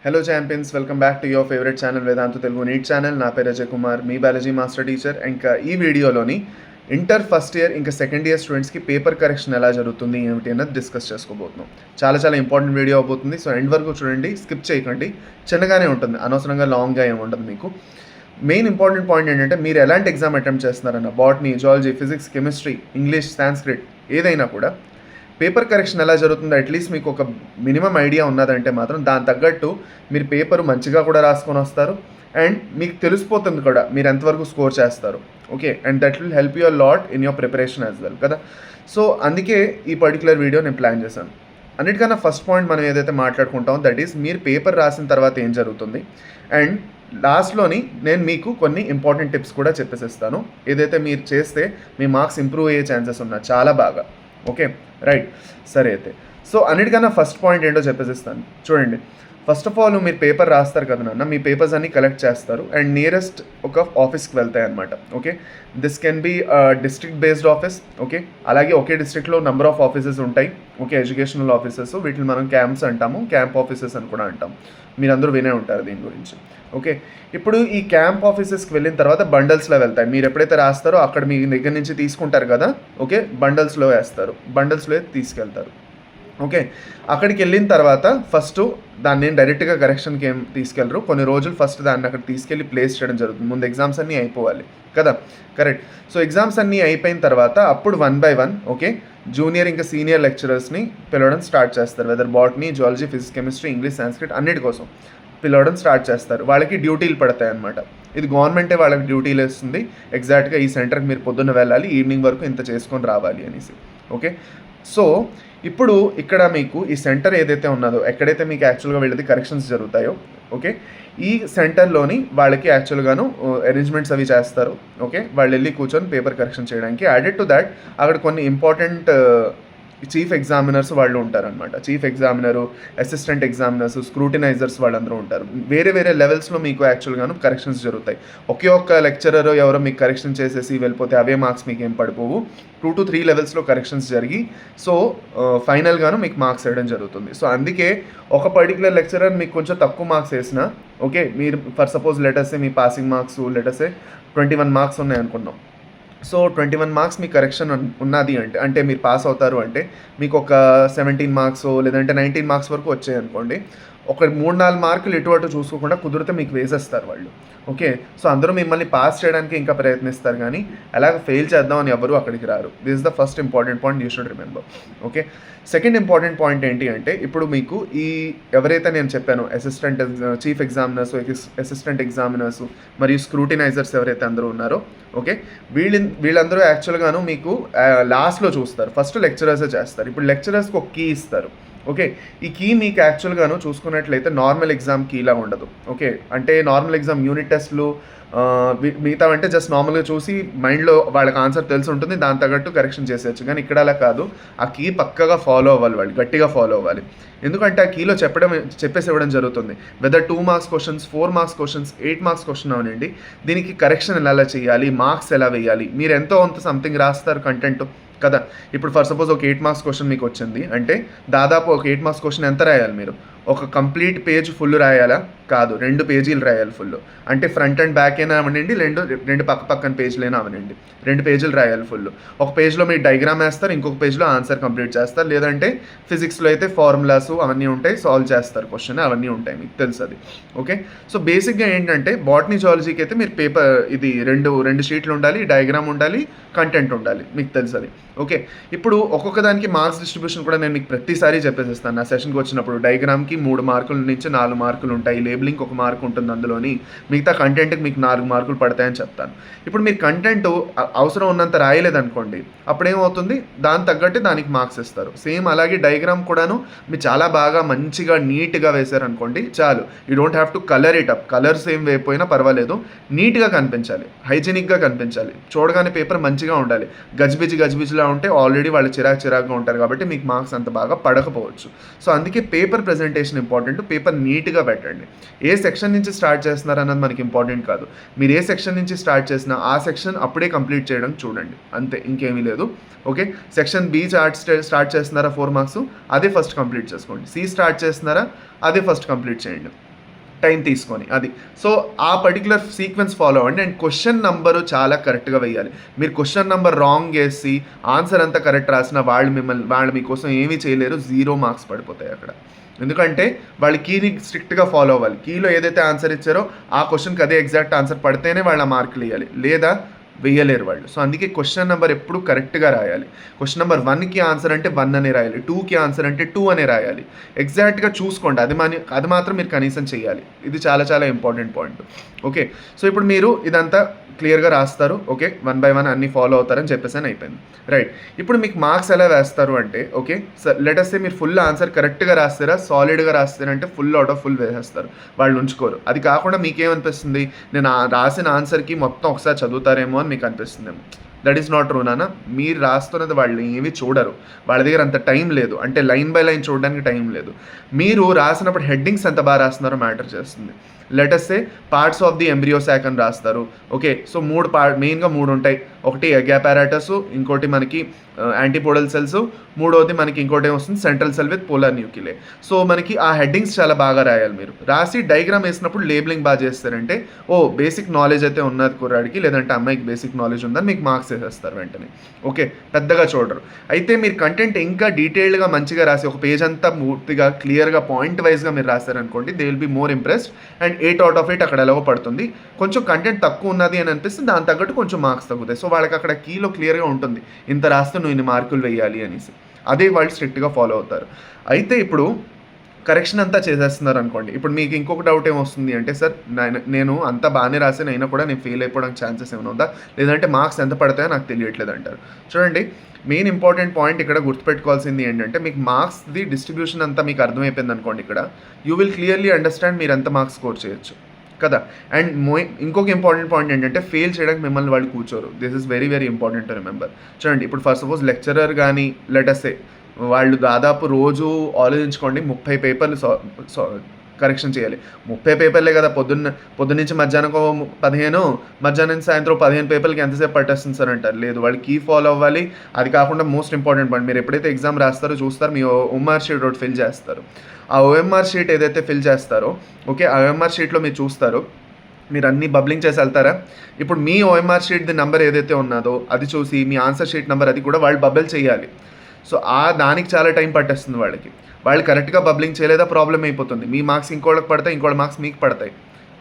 Hello champions, welcome back to your favourite channel Vedantu Telugu NEET channel. నా పేరు అజయ్ కుమార్, మీ biology master teacher. ఇంకా ఈ వీడియోలోని ఇంటర్ ఫస్ట్ ఇయర్ ఇంకా సెకండ్ ఇయర్ స్టూడెంట్స్కి పేపర్ కరెక్షన్ ఎలా జరుగుతుంది ఏమిటి అన్నది డిస్కస్ చేసుకోబోతున్నాం. చాలా ఇంపార్టెంట్ వీడియో అవబోతుంది. సో ఎండ్ వరకు చూడండి, స్కిప్ చేయకండి. చిన్నగానే ఉంటుంది, అనవసరంగా లాంగ్గా ఏమి ఉండదు మీకు. మెయిన్ ఇంపార్టెంట్ పాయింట్ ఏంటంటే మీరు ఎలాంటి ఎగ్జామ్ అటెంప్ట్ చేస్తున్నారన్న botany, zoology, physics, chemistry, English, Sanskrit ఏదైనా కూడా పేపర్ కరెక్షన్ ఎలా జరుగుతుందో అట్లీస్ట్ మీకు ఒక మినిమం ఐడియా ఉన్నదంటే మాత్రం దాని తగ్గట్టు మీరు పేపర్ మంచిగా కూడా రాసుకొని వస్తారు. అండ్ మీకు తెలిసిపోతుంది కూడా మీరు ఎంతవరకు స్కోర్ చేస్తారు. Okay, and that will help your lot in your preparation as well కదా. సో అందుకే ఈ పర్టికులర్ వీడియో నేను ప్లాన్ చేశాను. అన్నిటికన్నా ఫస్ట్ పాయింట్ మనం ఏదైతే మాట్లాడుకుంటామో దట్ ఈస్ మీరు పేపర్ రాసిన తర్వాత ఏం జరుగుతుంది. అండ్ లాస్ట్లోని నేను మీకు కొన్ని ఇంపార్టెంట్ టిప్స్ కూడా చెప్పేసిస్తాను. ఏదైతే మీరు చేస్తే మీ మార్క్స్ ఇంప్రూవ్ అయ్యే ఛాన్సెస్ ఉన్నాయి చాలా బాగా. ఓకే రైట్, సరే అయితే. సో అన్నిటికన్నా ఫస్ట్ పాయింట్ ఏంటో చెప్పేసిస్తాను చూడండి. ఫస్ట్ ఆఫ్ ఆల్ మీరు పేపర్ రాస్తారు కదా నాన్న, మీ పేపర్స్ అన్ని కలెక్ట్ చేస్తారు అండ్ నియరెస్ట్ ఒక ఆఫీస్కి వెళ్తాయి అనమాట. Okay, this can be district based office. Okay, అలాగే ఒకే డిస్ట్రిక్ట్లో నెంబర్ ఆఫ్ ఆఫీసెస్ ఉంటాయి. ఓకే, ఎడ్యుకేషనల్ ఆఫీసెస్, వీటిని మనం క్యాంప్స్ అంటాము, క్యాంప్ ఆఫీసెస్ అని కూడా అంటాం. మీరందరూ వినే ఉంటారు దీని గురించి. ఓకే, ఇప్పుడు ఈ క్యాంప్ ఆఫీసెస్కి వెళ్ళిన తర్వాత బండల్స్లో వెళ్తాయి. మీరు ఎప్పుడైతే రాస్తారో అక్కడ మీ దగ్గర నుంచి తీసుకుంటారు కదా. ఓకే, బండల్స్లో వేస్తారు, బండల్స్లో తీసుకెళ్తారు. ఓకే, అక్కడికి వెళ్ళిన తర్వాత ఫస్ట్ దాన్ని డైరెక్ట్గా కరెక్షన్కి ఏం తీసుకెళ్ళరు. కొన్ని రోజులు ఫస్ట్ దాన్ని అక్కడ తీసుకెళ్ళి ప్లేస్ చేయడం జరుగుతుంది. ముందు ఎగ్జామ్స్ అన్నీ అయిపోవాలి కదా, కరెక్ట్. సో ఎగ్జామ్స్ అన్నీ అయిపోయిన తర్వాత అప్పుడు 1 by 1 ఓకే జూనియర్ ఇంకా సీనియర్ లెక్చరర్స్ని పిలవడం స్టార్ట్ చేస్తారు. Whether botany, zoology, physics, chemistry, English, Sanskrit అన్నిటి కోసం పిలవడం స్టార్ట్ చేస్తారు. వాళ్ళకి డ్యూటీలు పడతాయి అన్నమాట. ఇది గవర్నమెంటే వాళ్ళకి డ్యూటీలు వేస్తుంది. ఎగ్జాక్ట్గా ఈ సెంటర్కి మీరు పొద్దున్న వెళ్ళాలి, ఈవినింగ్ వరకు ఇంత చేసుకొని రావాలి అనేసి. ఓకే, సో ఇప్పుడు ఇక్కడ మీకు ఈ సెంటర్ ఏదైతే ఉన్నదో, ఎక్కడైతే మీకు యాక్చువల్గా వీళ్ళది కరెక్షన్స్ జరుగుతాయో, ఓకే ఈ సెంటర్లోని వాళ్ళకి యాక్చువల్గాను అరేంజ్మెంట్స్ అవి చేస్తారు. ఓకే, వాళ్ళు వెళ్ళి కూర్చొని పేపర్ కరెక్షన్ చేయడానికి. యాడెడ్ టు దాట్ అక్కడ కొన్ని ఇంపార్టెంట్ చీఫ్ ఎగ్జామినర్స్ వాళ్ళు ఉంటారనమాట. చీఫ్ ఎగ్జామినరు, అసిస్టెంట్ ఎగ్జామినర్స్, స్క్రూటినైజర్స్ వాళ్ళందరూ ఉంటారు. వేరే లెవెల్స్లో మీకు యాక్చువల్గాను కరెక్షన్స్ జరుగుతాయి. ఒకే ఒక్క లెక్చరర్ ఎవరో మీకు కరెక్షన్ చేసేసి వెళ్ళిపోతే అవే మార్క్స్ మీకు ఏం పడిపోవు. 2 to 3 లెవెల్స్లో కరెక్షన్స్ జరిగి సో ఫైనల్గాను మీకు మార్క్స్ వేయడం జరుగుతుంది. సో అందుకే ఒక పర్టికులర్ లెక్చరర్ మీకు కొంచెం తక్కువ మార్క్స్ వేసినా, ఓకే మీరు ఫర్ సపోజ్ లెటర్సే మీ పాసింగ్ మార్క్స్ లెటర్సే 21 మార్క్స్ ఉన్నాయి అనుకున్నాం. సో 21 మార్క్స్ మీ కరెక్షన్ ఉన్నది అంటే మీరు పాస్ అవుతారు అంటే మీకు ఒక 17 మార్క్స్ లేదంటే 19 మార్క్స్ వరకు వచ్చాయి అనుకోండి. ఒక 3-4 మార్కులు ఇటు అటు చూసుకోకుండా కుదిరితే మీకు వేసేస్తారు వాళ్ళు. ఓకే, సో అందరూ మిమ్మల్ని పాస్ చేయడానికి ఇంకా ప్రయత్నిస్తారు, కానీ అలాగ ఫెయిల్ చేద్దామని ఎవరు అక్కడికి రారు. This is the first important point you should remember. Okay, second important point ఏంటి అంటే ఇప్పుడు మీకు ఈ ఎవరైతే నేను చెప్పానో చీఫ్ ఎగ్జామినర్స్, అసిస్టెంట్ ఎగ్జామినర్స్ మరియు స్క్రూటినైజర్స్ ఎవరైతే అందరూ ఉన్నారో, ఓకే వీళ్ళందరూ యాక్చువల్గాను మీకు లాస్ట్లో చూస్తారు. ఫస్ట్ లెక్చరర్సే చేస్తారు. ఇప్పుడు లెక్చరర్స్కి ఒక కీ ఇస్తారు. ఓకే, ఈ కీ మీకు యాక్చువల్గాను చూసుకున్నట్లయితే నార్మల్ ఎగ్జామ్ కీలా ఉండదు. ఓకే, అంటే నార్మల్ ఎగ్జామ్ యూనిట్ టెస్ట్లు మిగతా అంటే జస్ట్ నార్మల్గా చూసి మైండ్లో వాళ్ళకి ఆన్సర్ తెలిసి ఉంటుంది, దాని తగ్గట్టు కరెక్షన్ చేసేయచ్చు. కానీ ఇక్కడ అలా కాదు, ఆ కీ పక్కగా ఫాలో అవ్వాలి, వాళ్ళు గట్టిగా ఫాలో అవ్వాలి. ఎందుకంటే ఆ కీలో చెప్పేసి ఇవ్వడం జరుగుతుంది. Whether 2 marks questions, 4 marks questions, 8 marks question అవనండి, దీనికి కరెక్షన్ ఎలా చేయాలి, మార్క్స్ ఎలా వేయాలి. మీరు ఎంతో అంత సంథింగ్ రాస్తారు కంటెంట్ కదా. ఇప్పుడు ఫర్ సపోజ్ ఒక 8 మార్క్స్ క్వశ్చన్ మీకు వచ్చింది అంటే దాదాపు ఒక 8 మార్క్స్ క్వశ్చన్ ఎంత రాయాలి మీరు? ఒక కంప్లీట్ పేజ్ ఫుల్ రాయాలా? కాదు, 2 పేజీలు రాయాలి ఫుల్. అంటే ఫ్రంట్ అండ్ బ్యాక్ అయినా అవనండి, రెండు పక్కన పేజీలైనా అవనండి, 2 పేజీలు రాయాలి ఫుల్. ఒక పేజ్లో మీరు డయాగ్రామ్ వేస్తారు, ఇంకొక పేజ్లో ఆన్సర్ కంప్లీట్ చేస్తారు. లేదంటే ఫిజిక్స్లో అయితే ఫార్ములాస్ అవన్నీ ఉంటాయి, సాల్వ్ చేస్తారు క్వశ్చన్, అవన్నీ ఉంటాయి, మీకు తెలుసు అది. ఓకే, సో బేసిక్గా ఏంటంటే బాటనీ, జువాలజీకి అయితే మీరు పేపర్ ఇది రెండు షీట్లు ఉండాలి, డయాగ్రామ్ ఉండాలి, కంటెంట్ ఉండాలి, మీకు తెలుసు అది. ఓకే, ఇప్పుడు ఒక్కొక్క దానికి మార్క్స్ డిస్ట్రిబ్యూషన్ కూడా నేను మీకు ప్రతిసారి చెప్పేసిస్తాను. నా సెషన్కి వచ్చినప్పుడు డయాగ్రామ్కి 3 మార్కుల నుంచి 4 మార్కులు ఉంటాయి, లేబులింగ్ 1 మార్క్ ఉంటుంది అందులోని, మిగతా కంటెంట్కి మీకు 4 మార్కులు పడతాయని చెప్తాను. ఇప్పుడు మీరు కంటెంట్ అవసరం ఉన్నంత రాయలేదనుకోండి, అప్పుడేమవుతుంది, దాని తగ్గట్టు దానికి మార్క్స్ ఇస్తారు. సేమ్ అలాగే డయాగ్రామ్ కూడాను మీరు చాలా బాగా మంచిగా నీట్గా వేశారనుకోండి చాలు. You don't have to colour it up. Colours ఏం వేయకపోయినా పర్వాలేదు, నీట్గా కనిపించాలి, హైజీనిక్గా కనిపించాలి, చూడగానే పేపర్ మంచిగా ఉండాలి. గజిబిజిలా ఉంటే ఆల్రెడీ వాళ్ళు చిరాకుగా ఉంటారు కాబట్టి మీకు మార్క్స్ అంత బాగా పడకపోవచ్చు. సో అందుకే పేపర్ ప్రెజెంటేషన్ ఇంపార్టెంట్. పేపర్ నీట్గా పెట్టండి. ఏ సెక్షన్ నుంచి స్టార్ట్ చేస్తున్నారు అన్నది మనకి ఇంపార్టెంట్ కాదు. మీరు ఏ సెక్షన్ నుంచి స్టార్ట్ చేసినా ఆ సెక్షన్ అప్పుడే కంప్లీట్ చేయడం చూడండి, అంతే, ఇంకేమీ లేదు. ఓకే, సెక్షన్ బి స్టార్ట్ చేస్తున్నారా 4 మార్క్స్, అదే ఫస్ట్ కంప్లీట్ చేసుకోండి. సి స్టార్ట్ చేస్తున్నారా, అదే ఫస్ట్ కంప్లీట్ చేయండి. టైం తీసుకొని అది. సో ఆ పర్టికులర్ సీక్వెన్స్ ఫాలో అవ్వండి. అండ్ క్వశ్చన్ నెంబరు చాలా కరెక్ట్గా వేయాలి. మీరు క్వశ్చన్ నెంబర్ రాంగ్ వేసి ఆన్సర్ అంతా కరెక్ట్ రాసిన వాళ్ళు మీకోసం ఏమీ చేయలేరు, 0 మార్క్స్ పడిపోతాయి అక్కడ. ఎందుకంటే వాళ్ళు కీని స్ట్రిక్ట్గా ఫాలో అవ్వాలి. కీలో ఏదైతే ఆన్సర్ ఇచ్చారో ఆ క్వశ్చన్కి అదే ఎగ్జాక్ట్ ఆన్సర్ పడితేనే వాళ్ళ మార్కులు వేయాలి, లేదా వేయలేరు వాళ్ళు. సో అందుకే క్వశ్చన్ నెంబర్ ఎప్పుడు కరెక్ట్గా రాయాలి. క్వశ్చన్ నెంబర్ 1కి ఆన్సర్ అంటే 1 అనే రాయాలి, 2కి ఆన్సర్ అంటే 2 అనే రాయాలి. ఎగ్జాక్ట్గా చూసుకోండి, అది మాత్రం మీరు కనీసం చేయాలి. ఇది చాలా చాలా ఇంపార్టెంట్ పాయింట్. ఓకే, సో ఇప్పుడు మీరు ఇదంతా క్లియర్గా రాస్తారు. ఓకే, 1 by 1 అన్నీ ఫాలో అవుతారని చెప్పేసాను, అయిపోయింది. రైట్, ఇప్పుడు మీకు మార్క్స్ ఎలా వేస్తారు అంటే, ఓకే సార్ లెటస్ సే మీరు ఫుల్ ఆన్సర్ కరెక్ట్గా రాస్తారా, సాలిడ్గా రాస్తారంటే ఫుల్ అవుట్ ఆఫ్ ఫుల్ వేసేస్తారు, వాళ్ళు ఉంచుకోరు. అది కాకుండా మీకేమనిపిస్తుంది, నేను రాసిన ఆన్సర్కి మొత్తం ఒకసారి చదువుతారేమో అని మీకు అనిపిస్తుందేమో. దట్ ఈస్ నాట్ ట్రూ నాన్న. మీరు రాస్తున్నది వాళ్ళు ఏమీ చూడరు, వాళ్ళ దగ్గర అంత టైం లేదు, అంటే లైన్ బై లైన్ చూడడానికి టైం లేదు. మీరు రాసినప్పుడు హెడ్డింగ్స్ ఎంత బాగా రాస్తున్నారో మ్యాటర్ చేస్తుంది. Let's say parts of the embryo sac అని రాస్తారు. ఓకే, సో మెయిన్గా 3 ఉంటాయి. ఒకటి ఎగ్ అపారాటస్, ఇంకోటి మనకి యాంటీపోడల్ సెల్స్, మూడోది మనకి ఇంకోటి ఏమొస్తుంది central cell with polar nuclei. So మనకి ఆ హెడ్డింగ్స్ చాలా బాగా రాయాలి. మీరు రాసి డయాగ్రామ్ వేసినప్పుడు లేబులింగ్ బాగా చేస్తారంటే బేసిక్ నాలెడ్జ్ అయితే ఉన్నది కుర్రాడికి, లేదంటే అమ్మాయికి బేసిక్ నాలెడ్జ్ ఉందని మీకు మార్క్స్ వేసేస్తారు వెంటనే. ఓకే, పెద్దగా చూడరు. అయితే మీరు కంటెంట్ ఇంకా డీటెయిల్డ్గా మంచిగా రాసి ఒక పేజ్ అంతా పూర్తిగా క్లియర్గా పాయింట్ వైజ్గా మీరు రాస్తారనుకోండి, they will be more impressed. And 8 out of 8 అక్కడ ఎలాగో పడుతుంది. కొంచెం కంటెంట్ తక్కువ ఉన్నది అని అనిపిస్తే దాని తగ్గట్టు కొంచెం మార్క్స్ తగ్గుతాయి. సో వాళ్ళకి అక్కడ కీలో క్లియర్గా ఉంటుంది, ఇంత రాస్తే నువ్వు ఇన్ని మార్కులు వేయాలి అనేసి. అదే వాళ్ళు స్ట్రిక్ట్గా ఫాలో అవుతారు. అయితే ఇప్పుడు కరెక్షన్ అంతా చేసేస్తున్నారు అనుకోండి. ఇప్పుడు మీకు ఇంకొక డౌట్ ఏమొస్తుంది అంటే, సార్ నేను అంతా బాగానే రాసాను అయినా కూడా నేను ఫెయిల్ అయిపోవడానికి ఛాన్సెస్ ఏమైనా ఉందా, లేదంటే మార్క్స్ ఎంత పడతాయో నాకు తెలియట్లేదు అంటారు. చూడండి, మెయిన్ ఇంపార్టెంట్ పాయింట్ ఇక్కడ గుర్తుపెట్టుకోవాల్సింది ఏంటంటే, మీకు మార్క్స్ది డిస్ట్రిబ్యూషన్ అంతా మీకు అర్థమైపోయింది అనుకోండి, ఇక్కడ యూ విల్ క్లియర్లీ అండర్స్టాండ్ మీరు ఎంత మార్క్స్ స్కోర్ చేయొచ్చు కదా. అండ్ ఇంకొక ఇంపార్టెంట్ పాయింట్ ఏంటంటే, ఫెయిల్ చేయడానికి మిమ్మల్ని వాళ్ళు కూర్చోరు. This is very very important to remember. చూడండి, ఇప్పుడు ఫస్ట్ సపోజ్ లెక్చరర్ కానీ లెటస్ సే వాళ్ళు దాదాపు రోజు ఆలోచించుకోండి 30 పేపర్లు కరెక్షన్ చేయాలి. 30 పేపర్లే కదా, పొద్దున్నుంచి మధ్యాహ్నం 15, మధ్యాహ్నం నుంచి సాయంత్రం 15 పేపర్లకి ఎంతసేపు పట్టేస్తుంది సార్ అంటారు. లేదు, వాళ్ళు కీ ఫాలో అవ్వాలి. అది కాకుండా మోస్ట్ ఇంపార్టెంట్ పాయింట్, మీరు ఎప్పుడైతే ఎగ్జామ్ రాస్తారో చూస్తారు, మీ ఓఎంఆర్ షీట్ ఒకటి ఫిల్ చేస్తారు. ఆ ఓఎంఆర్ షీట్ ఏదైతే ఫిల్ చేస్తారో, ఓకే, ఆ ఓఎంఆర్ షీట్లో మీరు చూస్తారు, మీరు అన్నీ బబ్లింగ్ చేసి వెళ్తారా. ఇప్పుడు మీ ఓఎంఆర్ షీట్ది నెంబర్ ఏదైతే ఉన్నదో అది చూసి మీ ఆన్సర్ షీట్ నెంబర్ అది కూడా వాళ్ళు బబుల్ చేయాలి. సో దానికి చాలా టైం పట్టేస్తుంది వాళ్ళకి. వాళ్ళు కరెక్ట్గా బబ్లింగ్ చేయలేదా ప్రాబ్లం అయిపోతుంది. మీ మార్క్స్ ఇంకోళ్ళకి పడతాయి, ఇంకోళ్ళ మార్క్స్ మీకు పడతాయి,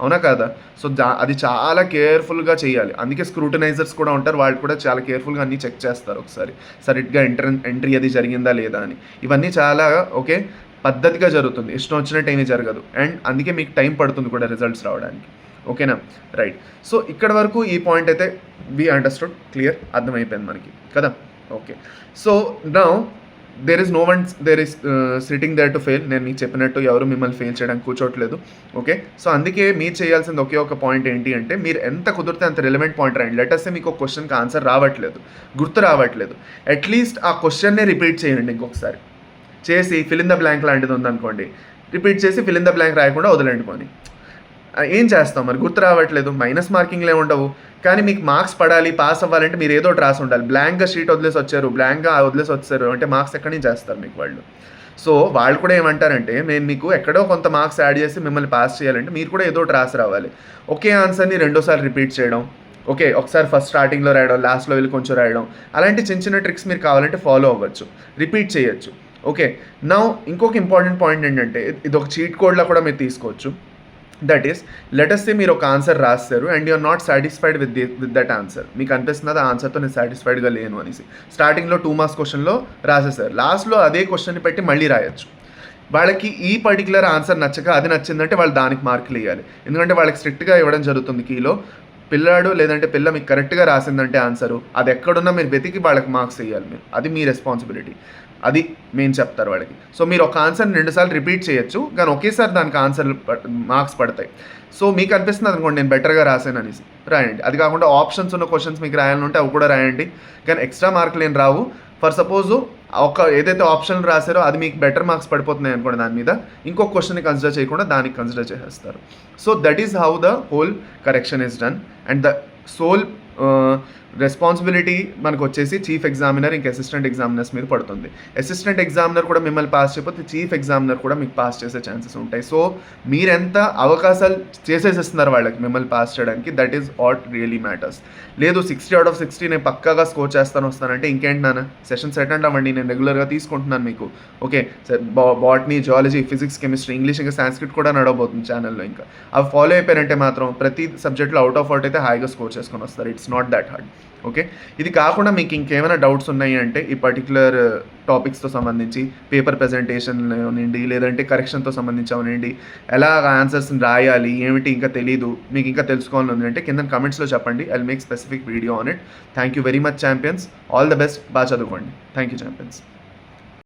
అవునా కాదా. సో అది చాలా కేర్ఫుల్గా చేయాలి. అందుకే స్క్రూటనైజర్స్ కూడా ఉంటారు, వాళ్ళు కూడా చాలా కేర్ఫుల్గా అన్నీ చెక్ చేస్తారు ఒకసారి సరిగ్గా ఎంట్రీ అది జరిగిందా లేదా అని. ఇవన్నీ చాలా ఓకే పద్ధతిగా జరుగుతుంది, ఇష్టం వచ్చినట్టు ఏమీ జరగదు. అండ్ అందుకే మీకు టైం పడుతుంది కూడా రిజల్ట్స్ రావడానికి. ఓకేనా, రైట్. సో ఇక్కడ వరకు ఈ పాయింట్ అయితే వి అండర్స్టూడ్, క్లియర్, అర్థమైపోయింది మనకి కదా. Okay, so now there is sitting there to fail. నేను మీకు చెప్పినట్టు ఎవరు మిమ్మల్ని ఫెయిల్ చేయడానికి కూర్చోట్లేదు. ఓకే, సో అందుకే మీరు చేయాల్సింది ఒకే ఒక పాయింట్ ఏంటి అంటే, మీరు ఎంత కుదిరితే అంత రిలవెంట్ పాయింట్ రాయండి. లెటర్స్ మీకు ఒక క్వశ్చన్కి ఆన్సర్ రావట్లేదు, గుర్తు రావట్లేదు, అట్లీస్ట్ ఆ క్వశ్చన్నే రిపీట్ చేయండి ఇంకొకసారి చేసి. ఫిల్ ఇన్ ద బ్లాంక్ లాంటిది ఉందనుకోండి, రిపీట్ చేసి ఫిల్ ఇన్ ద బ్లాంక్ రాయకుండా వదలండి. పోనీ ఏం చేస్తాం మరి, గుర్తు రావట్లేదు, మైనస్ మార్కింగ్లే ఉండవు. కానీ మీకు మార్క్స్ పడాలి, పాస్ అవ్వాలంటే మీరు ఏదో రాసి ఉండాలి. బ్లాంక్గా షీట్ వదిలేసి వచ్చారు, బ్లాంక్గా వదిలేసి వచ్చారు అంటే మార్క్స్ ఎక్కడి నుంచి చేస్తారు మీకు వాళ్ళు. సో వాళ్ళు కూడా ఏమంటారంటే, నేను మీకు ఎక్కడో కొంత మార్క్స్ యాడ్ చేసి మిమ్మల్ని పాస్ చేయాలంటే మీరు కూడా ఏదో ఒకటి రాసి రావాలి. ఒకే ఆన్సర్ని 2సార్లు రిపీట్ చేయడం, ఓకే, ఒకసారి ఫస్ట్ స్టార్టింగ్లో రాయడం, లాస్ట్లో వెళ్ళి కొంచెం రాయడం, అలాంటి చిన్న చిన్న ట్రిక్స్ మీరు కావాలంటే ఫాలో అవ్వచ్చు, రిపీట్ చేయొచ్చు. ఓకే, నౌ ఇంకొక ఇంపార్టెంట్ పాయింట్ ఏంటంటే, ఇది ఒక చీట్ కోడ్లా కూడా మీరు తీసుకోవచ్చు. దట్ ఈస్, లెటస్ సే మీరు ఒక ఆన్సర్ రాస్తారు and you are not satisfied with that answer. మీకు అనిపిస్తుంది ఆ ఆన్సర్తో నేను సాటిస్ఫైడ్గా లేను అనేసి. స్టార్టింగ్లో 2 మార్క్స్ క్వశ్చన్లో రాసేసారు, లాస్ట్లో అదే క్వశ్చన్ని పెట్టి మళ్ళీ రాయొచ్చు. వాళ్ళకి ఈ పర్టికులర్ ఆన్సర్ నచ్చక అది నచ్చిందంటే వాళ్ళు దానికి మార్కులు ఇవ్వాలి. ఎందుకంటే వాళ్ళకి స్ట్రిక్ట్గా ఇవ్వడం జరుగుతుంది కీలో. పిల్లాడు లేదంటే పిల్ల మీకు కరెక్ట్గా రాసిందంటే ఆన్సరు, అది ఎక్కడున్నా మీరు వెతికి వాళ్ళకి మార్క్స్ ఇవ్వాలి మీరు, అది మీ రెస్పాన్సిబిలిటీ. అది మేము చెప్తారు వాళ్ళకి. సో మీరు ఒక ఆన్సర్ని 2 సార్లు రిపీట్ చేయొచ్చు, కానీ ఒకేసారి దానికి ఆన్సర్లు మార్క్స్ పడతాయి. సో మీకు అనిపిస్తుంది అనుకోండి నేను బెటర్గా రాసాను అనేసి, రాయండి. అది కాకుండా ఆప్షన్స్ ఉన్న క్వశ్చన్స్ మీకు రాయాలంటే అవి కూడా రాయండి, కానీ ఎక్స్ట్రా మార్కులు ఏం రావు. ఫర్ సపోజు ఏదైతే ఆప్షన్లు రాశారో అది మీకు బెటర్ మార్క్స్ పడిపోతున్నాయి అనుకోండి, దాని మీద ఇంకొక క్వశ్చన్ని కన్సిడర్ చేయకుండా దానికి కన్సిడర్ చేసేస్తారు. So that is how the whole correction is done. And the sole responsibility మనకు వచ్చేసి చీఫ్ ఎగ్జామినర్ ఇంకా అసిస్టెంట్ ఎగ్జామినర్స్ మీద పడుతుంది. అసిస్టెంట్ ఎగ్జామినర్ కూడా మిమ్మల్ని పాస్ చేయకపోతే చీఫ్ ఎగ్జామినర్ కూడా మీకు పాస్ చేసే ఛాన్సెస్ ఉంటాయి. సో మీరెంత అవకాశాలు చేసేసిస్తున్నారు వాళ్ళకి మిమ్మల్ని పాస్ చేయడానికి, that is what really matters. లేదు 60/60 నేను పక్కాగా స్కోర్ వస్తానంటే ఇంకేంటి నాన్న, సెషన్స్ అటెండ్ అవ్వండి, నేను రెగ్యులర్గా తీసుకుంటున్నాను మీకు. Okay, botany, zoology, physics, chemistry, English ఇంకా సాంస్క్రిట్ కూడా నడవబోతుంది ఛానల్లో. ఇంకా అవి ఫాలో అయిపోయారంటే మాత్రం ప్రతి సబ్జెక్ట్లో అవుట్ ఆఫ్ అవుట్ అయితే హాయిగా స్కోర్ చేసుకొని వస్తారు. It's not that hard. Okay, ఇది కాకుండా మీకు ఇంకేమైనా డౌట్స్ ఉన్నాయి అంటే ఈ పర్టికులర్ టాపిక్స్తో సంబంధించి పేపర్ ప్రజెంటేషన్ అవనండి, లేదంటే కరెక్షన్తో సంబంధించి అవనండి, ఎలా ఆన్సర్స్ని రాయాలి ఏమిటి ఇంకా తెలీదు, మీకు ఇంకా తెలుసుకోవాలని ఉంది అంటే కింద కమెంట్స్లో చెప్పండి. I will make specific video on it. Thank you very much champions. All the best. బాగా చదువుకోండి. Thank you champions.